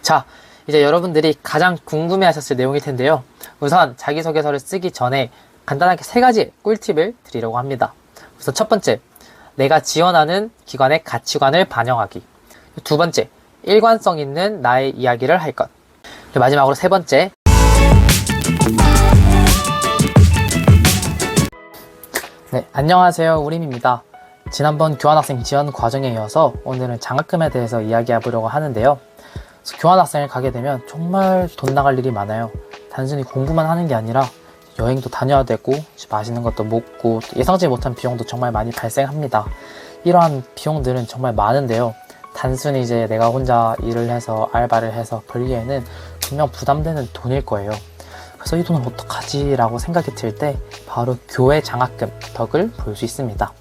자, 이제 여러분들이 가장 궁금해하셨을 내용일 텐데요. 우선 자기소개서를 쓰기 전에 간단하게 3가지 꿀팁을 드리려고 합니다. 우선 첫 번째, 내가 지원하는 기관의 가치관을 반영하기. 두 번째, 일관성 있는 나의 이야기를 할 것. 그리고 마지막으로 세 번째, 네, 안녕하세요, 우림입니다. 지난번 교환학생 지원 과정에 이어서 오늘은 장학금에 대해서 이야기해 보려고 하는데요. 교환학생을 가게 되면 정말 돈 나갈 일이 많아요. 단순히 공부만 하는 게 아니라 여행도 다녀야 되고 맛있는 것도 먹고 예상치 못한 비용도 정말 많이 발생합니다. 이러한 비용들은 정말 많은데요. 단순히 이제 내가 혼자 일을 해서 알바를 해서 벌기에는 분명 부담되는 돈일 거예요. 그래서 이 돈을 어떡하지? 라고 생각이 들 때 바로 교회 장학금 덕을 볼 수 있습니다.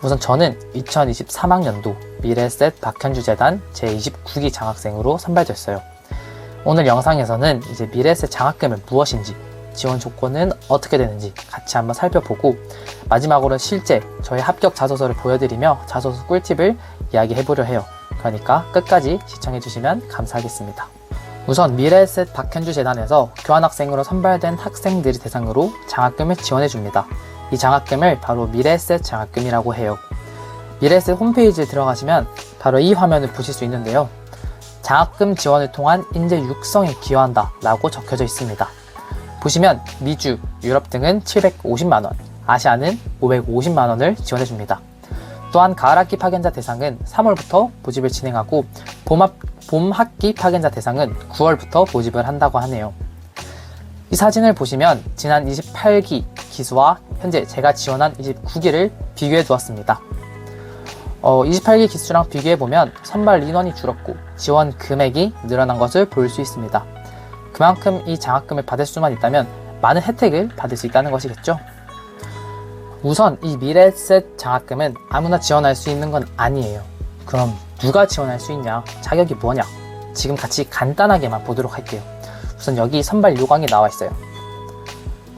우선 저는 2023학년도 미래셋 박현주 재단 제29기 장학생으로 선발됐어요. 오늘 영상에서는 이제 미래셋 장학금은 무엇인지, 지원 조건은 어떻게 되는지 같이 한번 살펴보고, 마지막으로 실제 저의 합격 자소서를 보여드리며 자소서 꿀팁을 이야기해보려 해요. 그러니까 끝까지 시청해주시면 감사하겠습니다. 우선 미래셋 박현주 재단에서 교환학생으로 선발된 학생들이 대상으로 장학금을 지원해줍니다. 이 장학금을 바로 미래셋 장학금이라고 해요. 미래셋 홈페이지에 들어가시면 바로 이 화면을 보실 수 있는데요. 장학금 지원을 통한 인재 육성에 기여한다 라고 적혀져 있습니다. 보시면 미주, 유럽 등은 750만원, 아시아는 550만원을 지원해줍니다. 또한 가을학기 파견자 대상은 3월부터 모집을 진행하고 봄학기 파견자 대상은 9월부터 모집을 한다고 하네요. 이 사진을 보시면 지난 28기 기수와 현재 제가 지원한 29기를 비교해 두었습니다. 28기 기수랑 비교해보면 선발 인원이 줄었고 지원 금액이 늘어난 것을 볼 수 있습니다. 그만큼 이 장학금을 받을 수만 있다면 많은 혜택을 받을 수 있다는 것이겠죠. 우선 이 미래셋 장학금은 아무나 지원할 수 있는 건 아니에요. 그럼 누가 지원할 수 있냐? 자격이 뭐냐? 지금 같이 간단하게만 보도록 할게요. 우선 여기 선발 요강이 나와 있어요.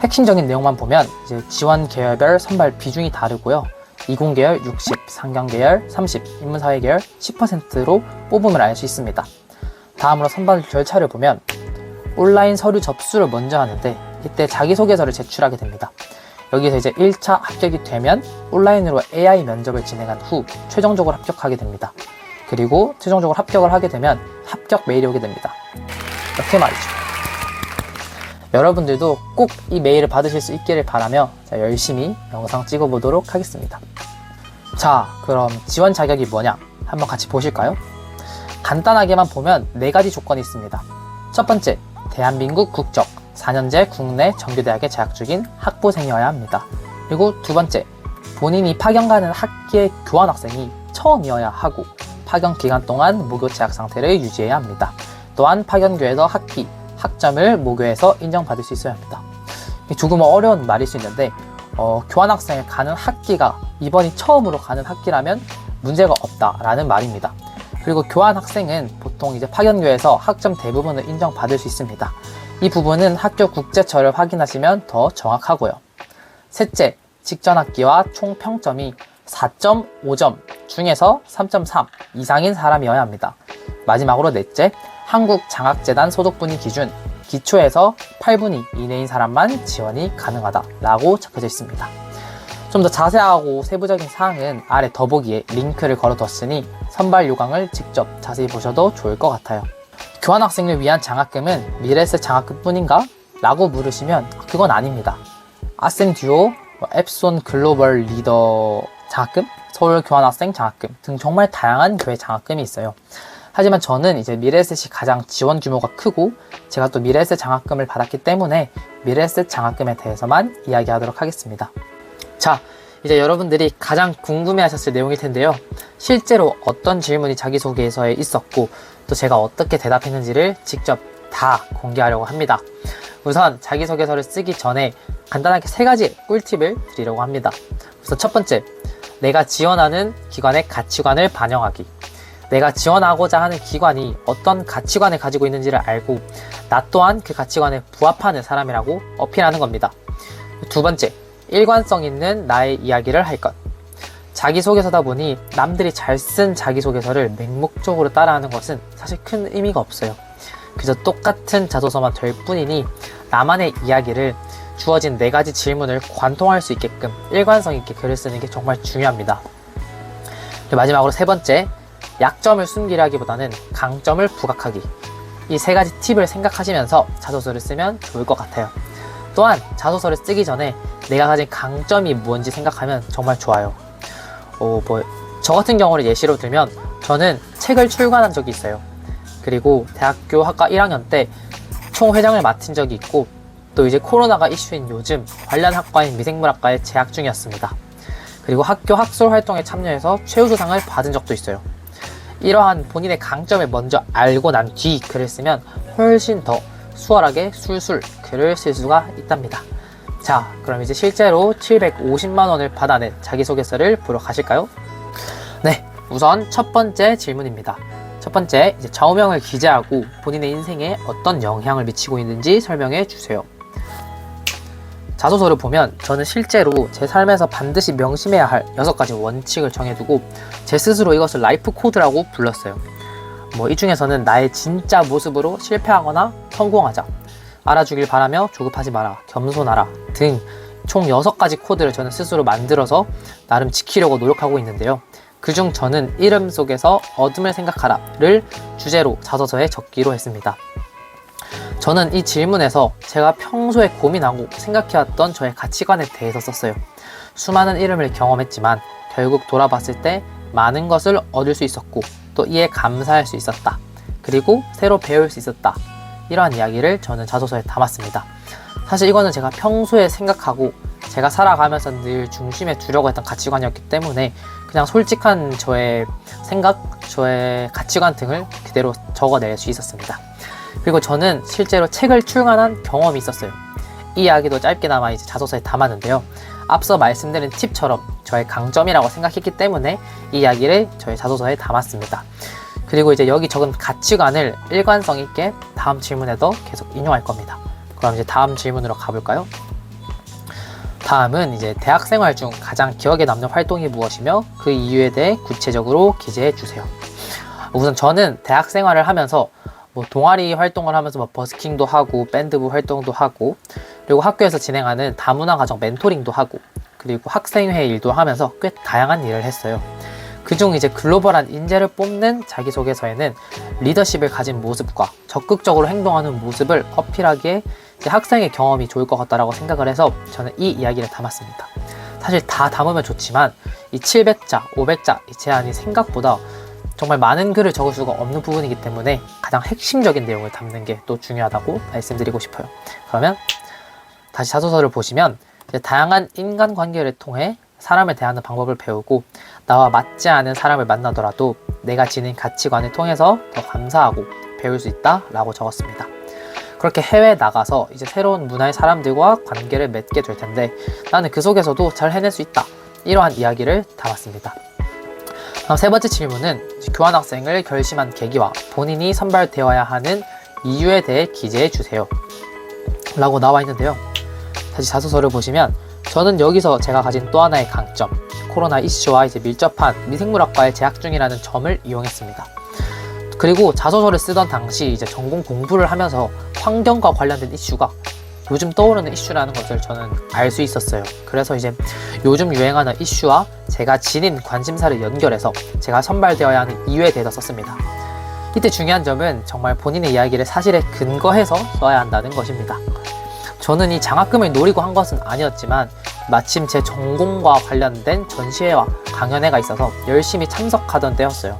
핵심적인 내용만 보면 이제 지원 계열별 선발 비중이 다르고요. 이공계열 60, 상경계열 30, 인문사회계열 10%로 뽑음을 알 수 있습니다. 다음으로 선발 절차를 보면 온라인 서류 접수를 먼저 하는데 이때 자기소개서를 제출하게 됩니다. 여기서 이제 1차 합격이 되면 온라인으로 AI 면접을 진행한 후 최종적으로 합격하게 됩니다. 그리고 최종적으로 합격을 하게 되면 합격 메일이 오게 됩니다. 이렇게 말이죠. 여러분들도 꼭 이 메일을 받으실 수 있기를 바라며 열심히 영상 찍어보도록 하겠습니다. 자, 그럼 지원 자격이 뭐냐? 한번 같이 보실까요? 간단하게만 보면 4가지 조건이 있습니다. 첫 번째, 대한민국 국적, 4년제 국내 정규대학에 재학 중인 학부생이어야 합니다. 그리고 두 번째, 본인이 파견 가는 학기의 교환학생이 처음이어야 하고 파견 기간 동안 모교 재학 상태를 유지해야 합니다. 또한 파견교에서 학기, 학점을 모교에서 인정받을 수 있어야 합니다. 조금 어려운 말일 수 있는데 교환학생을 가는 학기가 이번이 처음으로 가는 학기라면 문제가 없다라는 말입니다. 그리고 교환학생은 보통 이제 파견교에서 학점 대부분을 인정받을 수 있습니다. 이 부분은 학교 국제처를 확인하시면 더 정확하고요. 셋째, 직전 학기와 총 평점이 4.5점 중에서 3.3 이상인 사람이어야 합니다. 마지막으로 넷째, 한국장학재단 소속분위 기준 기초에서 8분위 이내인 사람만 지원이 가능하다라고 적혀져 있습니다. 좀 더 자세하고 세부적인 사항은 아래 더보기에 링크를 걸어뒀으니 선발 요강을 직접 자세히 보셔도 좋을 것 같아요. 교환학생을 위한 장학금은 미래셋 장학금뿐인가? 라고 물으시면 그건 아닙니다. 아셈 듀오, 앱손 글로벌 리더 장학금, 서울 교환학생 장학금 등 정말 다양한 교회 장학금이 있어요. 하지만 저는 이제 미래셋이 가장 지원 규모가 크고 제가 또 미래셋 장학금을 받았기 때문에 미래셋 장학금에 대해서만 이야기하도록 하겠습니다. 자, 이제 여러분들이 가장 궁금해하셨을 내용일 텐데요. 실제로 어떤 질문이 자기소개서에 있었고 또 제가 어떻게 대답했는지를 직접 다 공개하려고 합니다. 우선 자기소개서를 쓰기 전에 간단하게 3가지 꿀팁을 드리려고 합니다. 우선 첫 번째, 내가 지원하는 기관의 가치관을 반영하기. 내가 지원하고자 하는 기관이 어떤 가치관을 가지고 있는지를 알고 나 또한 그 가치관에 부합하는 사람이라고 어필하는 겁니다. 두 번째, 일관성 있는 나의 이야기를 할 것. 자기소개서다 보니 남들이 잘 쓴 자기소개서를 맹목적으로 따라하는 것은 사실 큰 의미가 없어요. 그저 똑같은 자소서만 될 뿐이니 나만의 이야기를 주어진 4가지 질문을 관통할 수 있게끔 일관성 있게 글을 쓰는 게 정말 중요합니다. 그리고 마지막으로 3번째, 약점을 숨기려기보다는 강점을 부각하기. 이 3가지 팁을 생각하시면서 자소서를 쓰면 좋을 것 같아요. 또한 자소서를 쓰기 전에 내가 가진 강점이 뭔지 생각하면 정말 좋아요. 저 같은 경우를 예시로 들면 저는 책을 출간한 적이 있어요. 그리고 대학교 학과 1학년 때 총회장을 맡은 적이 있고, 또 이제 코로나가 이슈인 요즘 관련 학과인 미생물학과에 재학 중이었습니다. 그리고 학교 학술 활동에 참여해서 최우수상을 받은 적도 있어요. 이러한 본인의 강점을 먼저 알고 난 뒤 글을 쓰면 훨씬 더 수월하게 술술 글을 쓸 수가 있답니다. 자, 그럼 이제 실제로 750만 원을 받아낸 자기소개서를 보러 가실까요? 네, 우선 첫 번째 질문입니다. 첫 번째, 이제 좌우명을 기재하고 본인의 인생에 어떤 영향을 미치고 있는지 설명해 주세요. 자소서를 보면 저는 실제로 제 삶에서 반드시 명심해야 할 6가지 원칙을 정해두고 제 스스로 이것을 라이프 코드라고 불렀어요. 이 중에서는 나의 진짜 모습으로 실패하거나 성공하자, 알아주길 바라며 조급하지 마라, 겸손하라 등 총 6가지 코드를 저는 스스로 만들어서 나름 지키려고 노력하고 있는데요. 그중 저는 이름 속에서 어둠을 생각하라를 주제로 자소서에 적기로 했습니다. 저는 이 질문에서 제가 평소에 고민하고 생각해왔던 저의 가치관에 대해서 썼어요. 수많은 이름을 경험했지만 결국 돌아봤을 때 많은 것을 얻을 수 있었고 또 이에 감사할 수 있었다. 그리고 새로 배울 수 있었다. 이러한 이야기를 저는 자소서에 담았습니다. 사실 이거는 제가 평소에 생각하고 제가 살아가면서 늘 중심에 두려고 했던 가치관이었기 때문에 그냥 솔직한 저의 생각, 저의 가치관 등을 그대로 적어낼 수 있었습니다. 그리고 저는 실제로 책을 출간한 경험이 있었어요. 이 이야기도 짧게나마 이제 자소서에 담았는데요. 앞서 말씀드린 팁처럼 저의 강점이라고 생각했기 때문에 이 이야기를 저의 자소서에 담았습니다. 그리고 이제 여기 적은 가치관을 일관성 있게 다음 질문에도 계속 인용할 겁니다. 그럼 이제 다음 질문으로 가볼까요? 다음은 이제 대학생활 중 가장 기억에 남는 활동이 무엇이며 그 이유에 대해 구체적으로 기재해 주세요. 우선 저는 대학생활을 하면서 동아리 활동을 하면서 버스킹도 하고 밴드부 활동도 하고 그리고 학교에서 진행하는 다문화 가정 멘토링도 하고 그리고 학생회 일도 하면서 꽤 다양한 일을 했어요. 그중 이제 글로벌한 인재를 뽑는 자기소개서에는 리더십을 가진 모습과 적극적으로 행동하는 모습을 어필하기에 이제 학생의 경험이 좋을 것 같다라고 생각을 해서 저는 이 이야기를 담았습니다. 사실 다 담으면 좋지만 이 700자, 500자 이 제한이 생각보다 정말 많은 글을 적을 수가 없는 부분이기 때문에 가장 핵심적인 내용을 담는 게 또 중요하다고 말씀드리고 싶어요. 그러면 다시 자소서를 보시면 이제 다양한 인간관계를 통해 사람을 대하는 방법을 배우고 나와 맞지 않은 사람을 만나더라도 내가 지닌 가치관을 통해서 더 감사하고 배울 수 있다 라고 적었습니다. 그렇게 해외에 나가서 이제 새로운 문화의 사람들과 관계를 맺게 될 텐데 나는 그 속에서도 잘 해낼 수 있다, 이러한 이야기를 담았습니다. 다음 3번째 질문은 교환학생을 결심한 계기와 본인이 선발되어야 하는 이유에 대해 기재해 주세요 라고 나와 있는데요. 다시 자소서를 보시면 저는 여기서 제가 가진 또 하나의 강점, 코로나 이슈와 이제 밀접한 미생물학과에 재학 중이라는 점을 이용했습니다. 그리고 자소서를 쓰던 당시 이제 전공 공부를 하면서 환경과 관련된 이슈가 요즘 떠오르는 이슈라는 것을 저는 알 수 있었어요. 그래서 이제 요즘 유행하는 이슈와 제가 지닌 관심사를 연결해서 제가 선발되어야 하는 이유에 대해서 썼습니다. 이때 중요한 점은 정말 본인의 이야기를 사실에 근거해서 써야 한다는 것입니다. 저는 이 장학금을 노리고 한 것은 아니었지만 마침 제 전공과 관련된 전시회와 강연회가 있어서 열심히 참석하던 때였어요.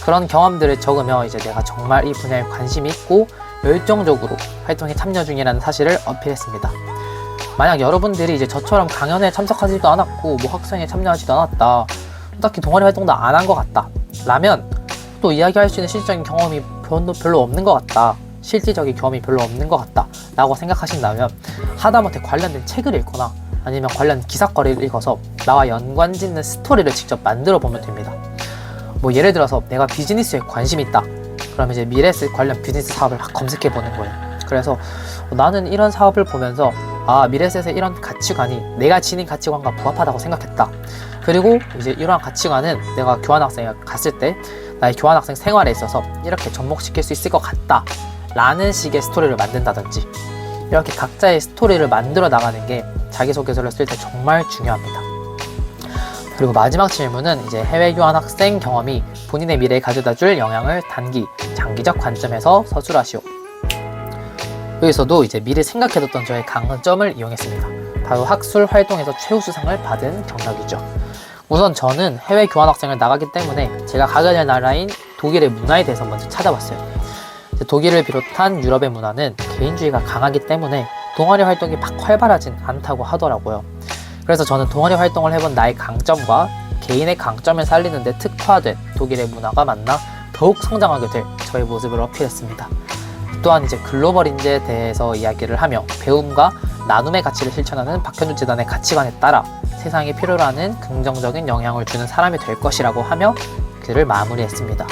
그런 경험들을 적으며 이제 내가 정말 이 분야에 관심이 있고 열정적으로 활동에 참여 중이라는 사실을 어필했습니다. 만약 여러분들이 이제 저처럼 강연회에 참석하지도 않았고 학생회에 참여하지도 않았다, 딱히 동아리 활동도 안 한 것 같다 라면 또 이야기할 수 있는 실질적인 경험이 별로 없는 것 같다, 실질적인 경험이 별로 없는 것 같다 라고 생각하신다면 하다못해 관련된 책을 읽거나 아니면 관련 기사거리를 읽어서 나와 연관짓는 스토리를 직접 만들어 보면 됩니다. 예를 들어서 내가 비즈니스에 관심이 있다 그러면 이제 미래에셋 관련 비즈니스 사업을 검색해 보는 거예요. 그래서 나는 이런 사업을 보면서 미래에셋의 이런 가치관이 내가 지닌 가치관과 부합하다고 생각했다. 그리고 이제 이러한 가치관은 내가 교환학생에 갔을 때 나의 교환학생 생활에 있어서 이렇게 접목시킬 수 있을 것 같다 라는 식의 스토리를 만든다든지, 이렇게 각자의 스토리를 만들어 나가는 게 자기소개서를 쓸 때 정말 중요합니다. 그리고 마지막 질문은 이제 해외 교환학생 경험이 본인의 미래에 가져다 줄 영향을 단기, 장기적 관점에서 서술하시오. 여기서도 이제 미리 생각해뒀던 저의 강점을 이용했습니다. 바로 학술 활동에서 최우수상을 받은 경력이죠. 우선 저는 해외 교환학생을 나가기 때문에 제가 가게 될 나라인 독일의 문화에 대해서 먼저 찾아봤어요. 독일을 비롯한 유럽의 문화는 개인주의가 강하기 때문에 동아리 활동이 막 활발하진 않다고 하더라고요. 그래서 저는 동아리 활동을 해본 나의 강점과 개인의 강점을 살리는 데 특화된 독일의 문화가 만나 더욱 성장하게 될 저의 모습을 어필했습니다. 또한 이제 글로벌 인재에 대해서 이야기를 하며 배움과 나눔의 가치를 실천하는 박현주 재단의 가치관에 따라 세상에 필요로 하는 긍정적인 영향을 주는 사람이 될 것이라고 하며 글을 마무리했습니다.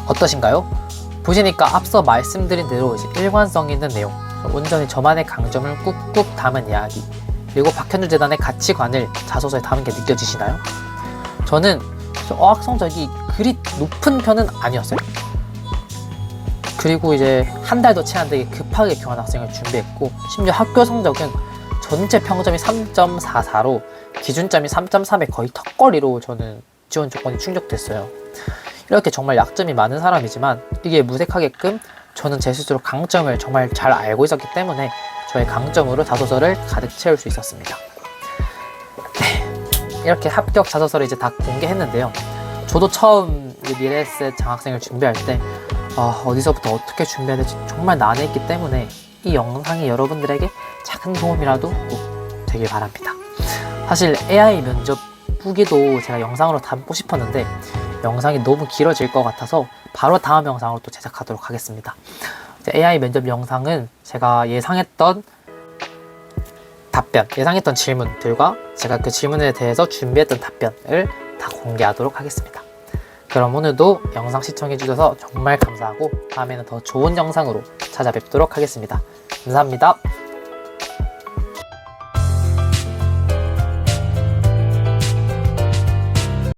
어떠신가요? 보시니까 앞서 말씀드린 대로 이제 일관성 있는 내용, 온전히 저만의 강점을 꾹꾹 담은 이야기, 그리고 박현주 재단의 가치관을 자소서에 담은 게 느껴지시나요? 저는 어학 성적이 그리 높은 편은 아니었어요. 그리고 이제 한 달도 채 안 되게 급하게 교환학생을 준비했고, 심지어 학교 성적은 전체 평점이 3.44로 기준점이 3.3의 거의 턱걸이로 저는 지원 조건이 충족됐어요. 이렇게 정말 약점이 많은 사람이지만 이게 무색하게끔 저는 제 스스로 강점을 정말 잘 알고 있었기 때문에 저의 강점으로 자소서를 가득 채울 수 있었습니다. 이렇게 합격 자소서를 이제 다 공개했는데요. 저도 처음 미래에셋 장학생을 준비할 때 어디서부터 어떻게 준비해야 될지 정말 난해했기 때문에 이 영상이 여러분들에게 작은 도움이라도 꼭 되길 바랍니다. 사실 AI 면접 후기도 제가 영상으로 담고 싶었는데 영상이 너무 길어질 것 같아서 바로 다음 영상으로 또 제작하도록 하겠습니다. AI 면접 영상은 제가 예상했던 답변, 예상했던 질문들과 제가 그 질문에 대해서 준비했던 답변을 다 공개하도록 하겠습니다. 그럼 오늘도 영상 시청해주셔서 정말 감사하고 다음에는 더 좋은 영상으로 찾아뵙도록 하겠습니다. 감사합니다.